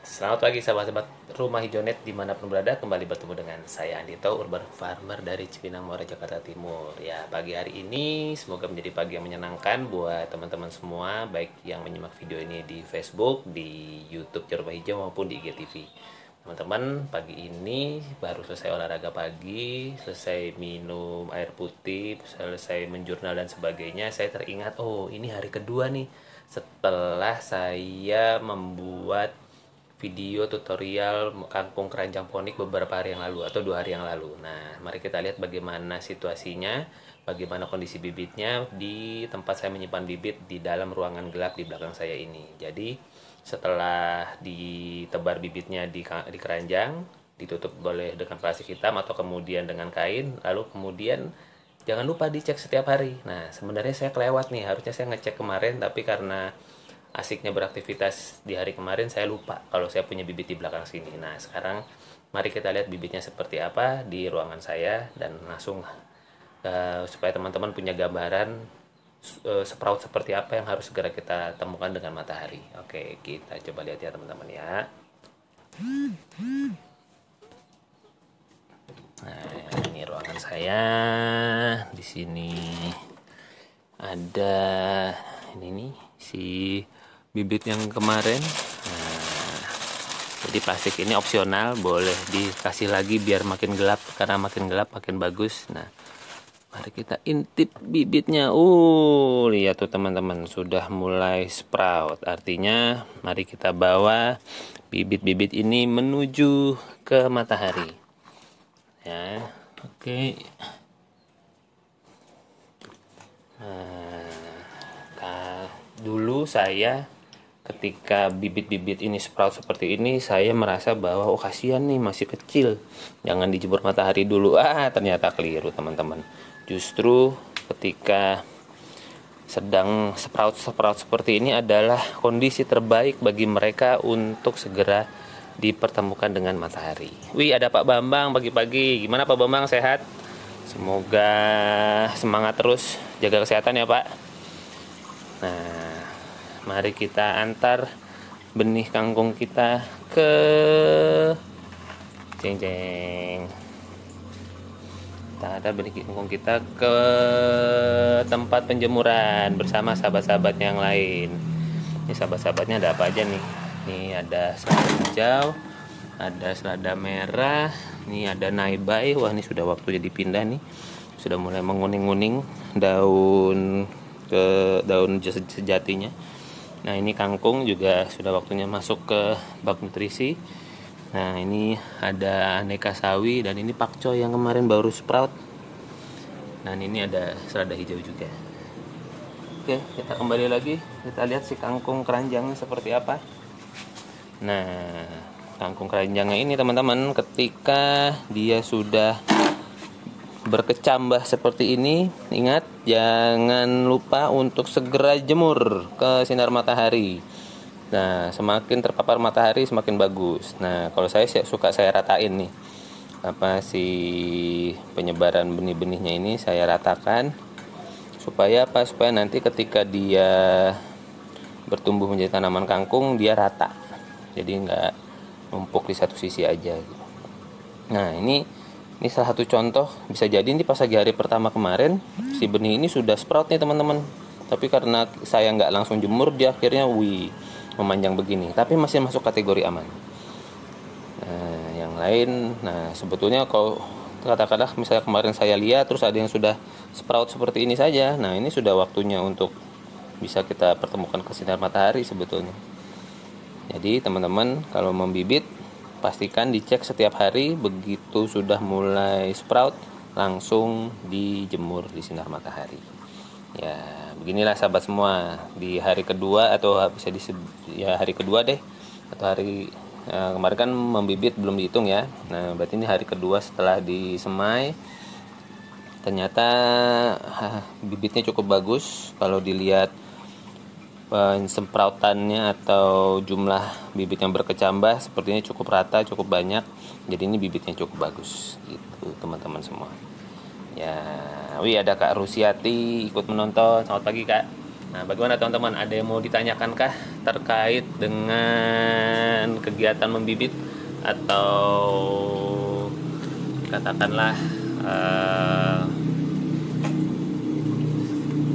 Selamat pagi sahabat-sahabat Rumah Hijaunet dimanapun berada. Kembali bertemu dengan saya Andito, Urban Farmer dari Cipinang Muara, Jakarta Timur. Ya, pagi hari ini semoga menjadi pagi yang menyenangkan buat teman-teman semua, baik yang menyimak video ini di Facebook, di YouTube Rumah Hijau maupun di IGTV. Teman-teman, pagi ini baru selesai olahraga pagi, selesai minum air putih, selesai menjurnal dan sebagainya. Saya teringat, oh ini hari kedua nih setelah saya membuat video tutorial kangkung keranjang ponik beberapa hari yang lalu atau 2 hari yang lalu. Nah, mari kita lihat bagaimana situasinya, bagaimana kondisi bibitnya di tempat saya menyimpan bibit di dalam ruangan gelap di belakang saya ini. Jadi, setelah ditebar bibitnya di keranjang, ditutup boleh dengan plastik hitam atau kemudian dengan kain, lalu kemudian jangan lupa dicek setiap hari. Nah, sebenarnya saya kelewat nih, harusnya saya ngecek kemarin, tapi karena asiknya beraktivitas di hari kemarin saya lupa kalau saya punya bibit di belakang sini. Nah, sekarang mari kita lihat bibitnya seperti apa di ruangan saya dan langsung supaya teman-teman punya gambaran sprout seperti apa yang harus segera kita temukan dengan matahari. Oke, kita coba lihat ya teman-teman ya. Nah, ini ruangan saya. Di sini ada ini nih si bibit yang kemarin. Nah, jadi plastik ini opsional, boleh dikasih lagi biar makin gelap, karena makin gelap makin bagus. Nah, mari kita intip bibitnya. Lihat tuh teman-teman, sudah mulai sprout. Artinya mari kita bawa bibit-bibit ini menuju ke matahari. Ya, oke. Nah, dulu saya ketika bibit-bibit ini sprout seperti ini, saya merasa bahwa kasihan nih, masih kecil, jangan dijemur matahari dulu. Ternyata keliru teman-teman. Justru ketika sedang sprout seperti ini adalah kondisi terbaik bagi mereka untuk segera dipertemukan dengan matahari. Wih, ada Pak Bambang pagi-pagi. Gimana Pak Bambang, sehat? Semoga semangat terus, jaga kesehatan ya Pak. Nah, mari kita antar benih kangkung kita ke jeng. Kita antar benih kangkung kita ke tempat penjemuran bersama sahabat-sahabat yang lain. Ini sahabat-sahabatnya ada apa aja nih? Ini ada selada hijau, ada selada merah, ini ada naibai. Wah, ini sudah waktunya dipindah nih. Sudah mulai menguning-nguning daun sejatinya. Nah, ini kangkung juga sudah waktunya masuk ke bak nutrisi. Nah, ini ada aneka sawi dan ini pakcoy yang kemarin baru sprout. Dan ini ada selada hijau juga. Oke, kita kembali lagi. Kita lihat si kangkung keranjangnya seperti apa. Nah, kangkung keranjangnya ini teman-teman, ketika dia sudah berkecambah seperti ini, ingat jangan lupa untuk segera jemur ke sinar matahari. Nah, semakin terpapar matahari semakin bagus. Nah, kalau saya ratain nih si penyebaran benih-benihnya ini, saya ratakan supaya supaya nanti ketika dia bertumbuh menjadi tanaman kangkung dia rata, jadi nggak numpuk di satu sisi aja gitu. Nah, ini salah satu contoh. Bisa jadi ini pas lagi hari pertama kemarin si benih ini sudah sprout nih teman-teman, tapi karena saya nggak langsung jemur, dia akhirnya memanjang begini, tapi masih masuk kategori aman. Nah, yang lain, sebetulnya kalau katakanlah misalnya kemarin saya lihat terus ada yang sudah sprout seperti ini saja, nah ini sudah waktunya untuk bisa kita pertemukan ke sinar matahari sebetulnya. Jadi teman-teman kalau membibit, pastikan dicek setiap hari. Begitu sudah mulai sprout, langsung dijemur di sinar matahari. Ya, beginilah sahabat semua, di hari kedua atau bisa hari kedua deh, atau hari kemarin kan membibit belum dihitung ya. Nah, berarti ini hari kedua setelah disemai. Ternyata bibitnya cukup bagus. Kalau dilihat semprautannya atau jumlah bibit yang berkecambah sepertinya cukup rata, cukup banyak. Jadi ini bibitnya cukup bagus gitu teman-teman semua. Ya, ada Kak Rusiati ikut menonton. Selamat pagi Kak. Nah, bagaimana teman-teman? Ada yang mau ditanyakankah terkait dengan kegiatan membibit atau katakanlah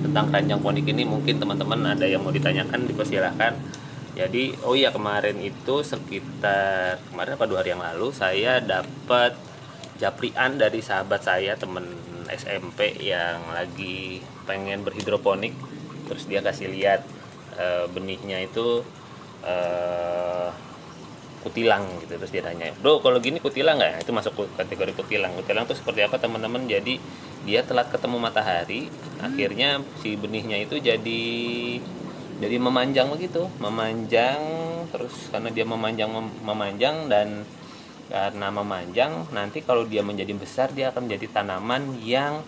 tentang keranjang ponik ini? Mungkin teman-teman ada yang mau ditanyakan, dipersilahkan. Jadi, oh iya, kemarin itu sekitar kemarin apa 2 hari yang lalu saya dapat japrian dari sahabat saya, temen SMP yang lagi pengen berhidroponik. Terus dia kasih lihat benihnya itu kutilang gitu. Terus dia tanya, bro, kalau gini kutilang nggak? Itu masuk kategori kutilang. Kutilang itu seperti apa teman-teman? Jadi dia telat ketemu matahari, akhirnya si benihnya itu jadi memanjang begitu, memanjang. Terus karena dia memanjang dan karena memanjang, nanti kalau dia menjadi besar dia akan menjadi tanaman yang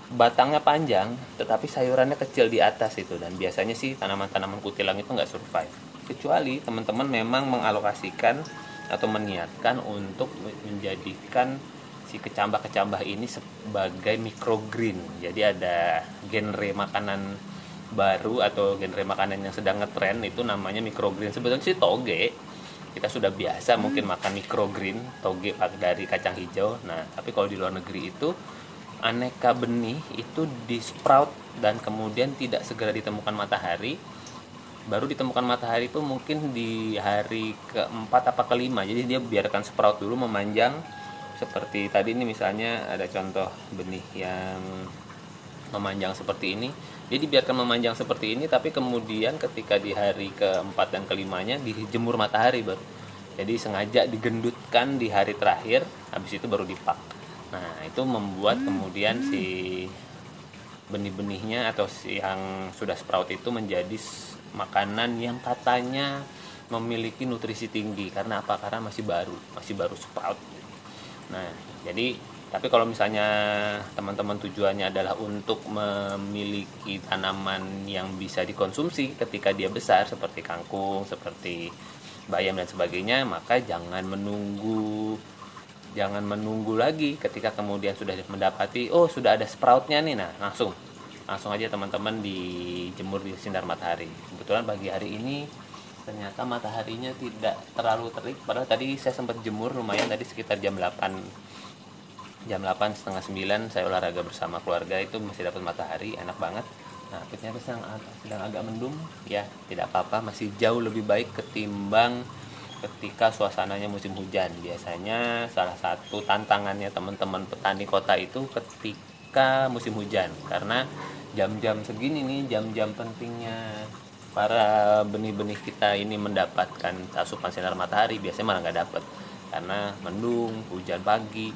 batangnya panjang tetapi sayurannya kecil di atas itu. Dan biasanya sih tanaman-tanaman kutilang itu nggak survive, kecuali teman-teman memang mengalokasikan atau meniatkan untuk menjadikan si kecambah-kecambah ini sebagai microgreen. Jadi ada genre makanan baru atau genre makanan yang sedang ngetren, itu namanya microgreen. Sebetulnya sih toge, kita sudah biasa mungkin makan microgreen, toge dari kacang hijau. Nah, tapi kalau di luar negeri itu aneka benih itu di sprout dan kemudian tidak segera ditemukan matahari. Baru ditemukan matahari itu mungkin di hari keempat apa kelima. Jadi dia biarkan sprout dulu, memanjang. Seperti tadi ini misalnya ada contoh benih yang memanjang seperti ini. Jadi biarkan memanjang seperti ini, tapi kemudian ketika di hari keempat dan kelimanya dijemur matahari baru. Jadi sengaja digendutkan di hari terakhir, habis itu baru dipak. Nah, itu membuat kemudian si benih-benihnya atau si yang sudah sprout itu menjadi makanan yang katanya memiliki nutrisi tinggi. Karena apa? Karena masih baru sprout. Nah, jadi tapi kalau misalnya teman-teman tujuannya adalah untuk memiliki tanaman yang bisa dikonsumsi ketika dia besar, seperti kangkung, seperti bayam dan sebagainya, maka jangan menunggu lagi ketika kemudian sudah mendapati sudah ada sproutnya nih. Nah, langsung aja teman-teman dijemur di sinar matahari. Kebetulan pagi hari ini ternyata mataharinya tidak terlalu terik, padahal tadi saya sempat jemur lumayan, tadi sekitar jam 8 setengah 9 saya olahraga bersama keluarga, itu masih dapat matahari, enak banget. Nah, ternyata sedang agak mendung, ya tidak apa-apa, masih jauh lebih baik ketimbang ketika suasananya musim hujan. Biasanya salah satu tantangannya teman-teman petani kota itu ketika musim hujan, karena jam-jam segini nih jam-jam pentingnya para benih-benih kita ini mendapatkan asupan sinar matahari, biasanya malah nggak dapat karena mendung, hujan pagi.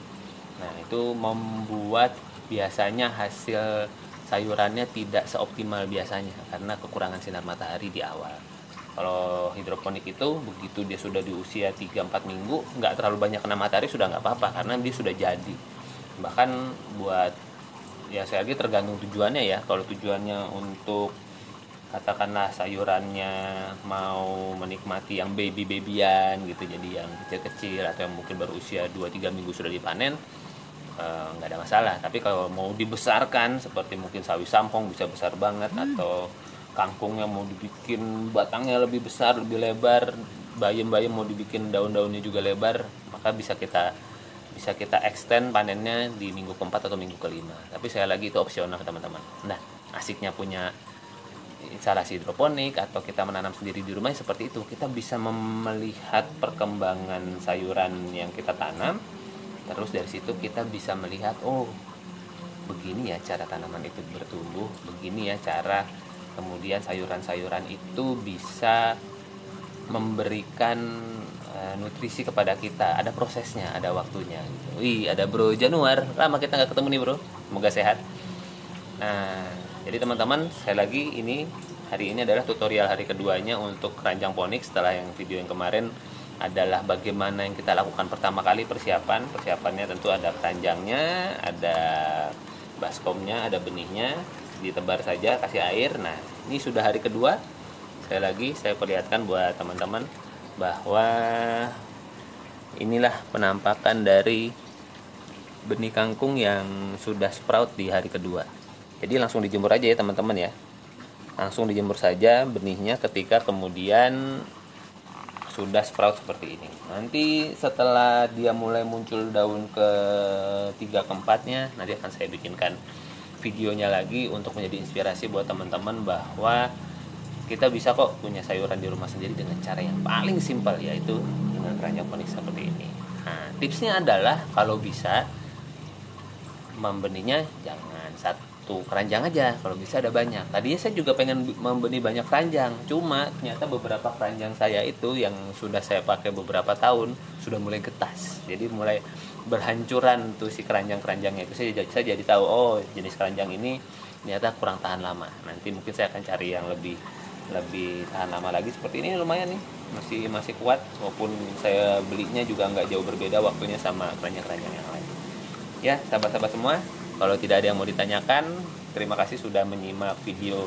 Nah, itu membuat biasanya hasil sayurannya tidak seoptimal biasanya karena kekurangan sinar matahari di awal. Kalau hidroponik itu begitu dia sudah di usia 3-4 minggu, nggak terlalu banyak kena matahari sudah nggak apa-apa karena dia sudah jadi. Bahkan buat, ya saya lagi tergantung tujuannya ya. Kalau tujuannya untuk katakanlah sayurannya mau menikmati yang baby-babyan gitu, jadi yang kecil-kecil atau yang mungkin baru usia 2-3 minggu sudah dipanen, nggak ada masalah. Tapi kalau mau dibesarkan seperti mungkin sawi sampong bisa besar banget, atau kangkungnya mau dibikin batangnya lebih besar, lebih lebar, bayam-bayam mau dibikin daun-daunnya juga lebar, maka bisa kita extend panennya di minggu keempat atau minggu kelima. Tapi saya lagi itu opsional teman-teman. Nah, asiknya punya instalasi hidroponik atau kita menanam sendiri di rumah seperti itu, kita bisa melihat perkembangan sayuran yang kita tanam. Terus dari situ kita bisa melihat, begini ya cara tanaman itu bertumbuh, begini ya cara kemudian sayuran-sayuran itu bisa memberikan nutrisi kepada kita. Ada prosesnya, ada waktunya gitu. Wih, ada Bro Januar, lama kita nggak ketemu nih bro, semoga sehat. Nah, jadi teman-teman, hari ini adalah tutorial hari keduanya untuk keranjang ponik. Setelah yang video yang kemarin adalah bagaimana yang kita lakukan pertama kali persiapannya tentu ada keranjangnya, ada baskomnya, ada benihnya, ditebar saja, kasih air. Nah, ini sudah hari kedua. Saya perlihatkan buat teman-teman bahwa inilah penampakan dari benih kangkung yang sudah sprout di hari kedua. Jadi langsung dijemur aja ya teman-teman ya. langsung dijemur saja benihnya ketika kemudian sudah sprout seperti ini. Nanti setelah dia mulai muncul daun ketiga keempatnya, nanti akan saya bikinkan videonya lagi untuk menjadi inspirasi buat teman-teman bahwa kita bisa kok punya sayuran di rumah sendiri dengan cara yang paling simpel, yaitu dengan keranjang ponik seperti ini. Nah, tipsnya adalah kalau bisa membenihnya jangan satu keranjang aja, kalau bisa ada banyak. Tadinya saya juga pengen membenih banyak keranjang, cuma ternyata beberapa keranjang saya itu yang sudah saya pakai beberapa tahun sudah mulai getas, jadi mulai berhancuran tuh si keranjang-keranjangnya itu. Saya jadi tahu, oh jenis keranjang ini ternyata kurang tahan lama. Nanti mungkin saya akan cari yang lebih tahan lama lagi. Seperti ini lumayan nih, masih kuat, walaupun saya belinya juga nggak jauh berbeda waktunya sama keranjang-keranjang yang lain. Ya, sahabat-sahabat semua, kalau tidak ada yang mau ditanyakan, terima kasih sudah menyimak video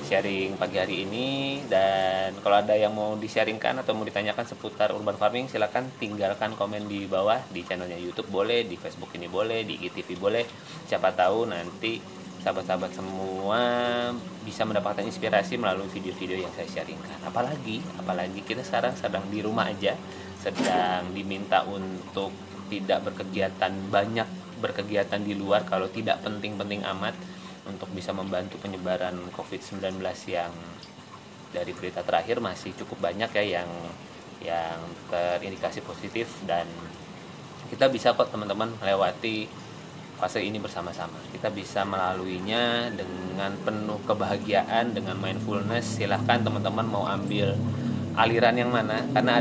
sharing pagi hari ini. Dan kalau ada yang mau di-sharingkan atau mau ditanyakan seputar urban farming, silakan tinggalkan komen di bawah, di channelnya YouTube boleh, di Facebook ini boleh, di IGTV boleh. Siapa tahu nanti sahabat-sahabat semua bisa mendapatkan inspirasi melalui video-video yang saya sharingkan. Apalagi kita sekarang sedang di rumah aja, sedang diminta untuk tidak berkegiatan di luar kalau tidak penting-penting amat, untuk bisa membantu penyebaran COVID-19 yang dari berita terakhir masih cukup banyak ya yang terindikasi positif. Dan kita bisa kok teman-teman melewati fase ini bersama-sama. Kita bisa melaluinya dengan penuh kebahagiaan, dengan mindfulness. Silahkan teman-teman mau ambil aliran yang mana, karena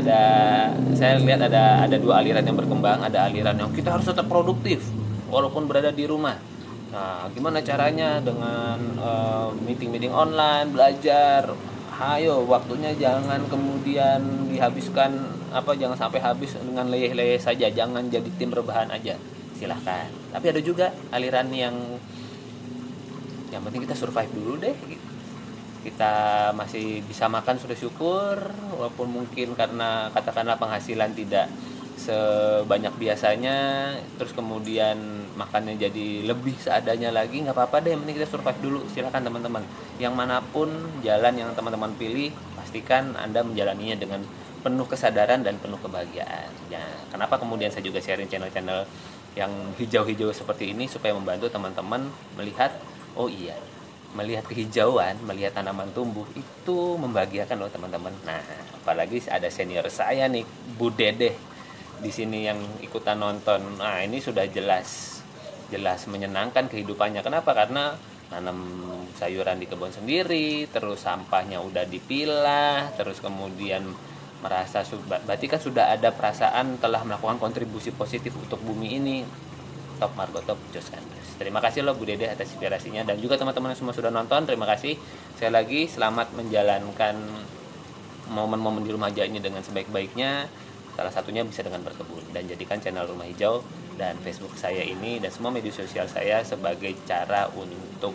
saya lihat ada dua aliran yang berkembang. Ada aliran yang kita harus tetap produktif walaupun berada di rumah. Nah, gimana caranya dengan meeting online, belajar. Ayo, waktunya jangan kemudian dihabiskan jangan sampai habis dengan leyeh-leyeh saja, jangan jadi tim rebahan aja. Silahkan. Tapi ada juga aliran yang penting kita survive dulu deh gitu. Kita masih bisa makan sudah syukur, walaupun mungkin karena katakanlah penghasilan tidak sebanyak biasanya, terus kemudian makannya jadi lebih seadanya lagi, nggak apa-apa deh, yang penting kita survive dulu. Silakan teman-teman, yang manapun jalan yang teman-teman pilih, pastikan Anda menjalaninya dengan penuh kesadaran dan penuh kebahagiaan. Ya, kenapa kemudian saya juga sharing channel-channel yang hijau-hijau seperti ini, supaya membantu teman-teman melihat, oh iya, melihat kehijauan, melihat tanaman tumbuh itu membahagiakan loh teman-teman. Nah, apalagi ada senior saya nih, Bu Dedeh di sini yang ikutan nonton. Nah, ini sudah jelas menyenangkan kehidupannya. Kenapa? Karena nanam sayuran di kebun sendiri, terus sampahnya udah dipilah, terus kemudian merasa berarti kan sudah ada perasaan telah melakukan kontribusi positif untuk bumi ini. Top Margo, top Jos kan. Terima kasih loh Bu Dede atas inspirasinya, dan juga teman-teman yang semua sudah nonton, terima kasih. Sekali lagi selamat menjalankan momen-momen di rumah aja ini dengan sebaik-baiknya. Salah satunya bisa dengan berkebun, dan jadikan channel Rumah Hijau dan Facebook saya ini dan semua media sosial saya sebagai cara untuk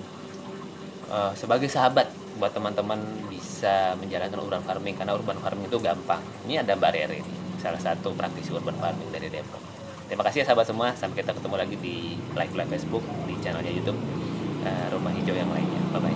sebagai sahabat buat teman-teman bisa menjalankan urban farming, karena urban farming itu gampang. Ini ada Mbak Rere ini, salah satu praktisi urban farming dari Depok. Terima kasih ya sahabat semua, sampai kita ketemu lagi di live Facebook, di channelnya YouTube Rumah Hijau yang lainnya. Bye bye.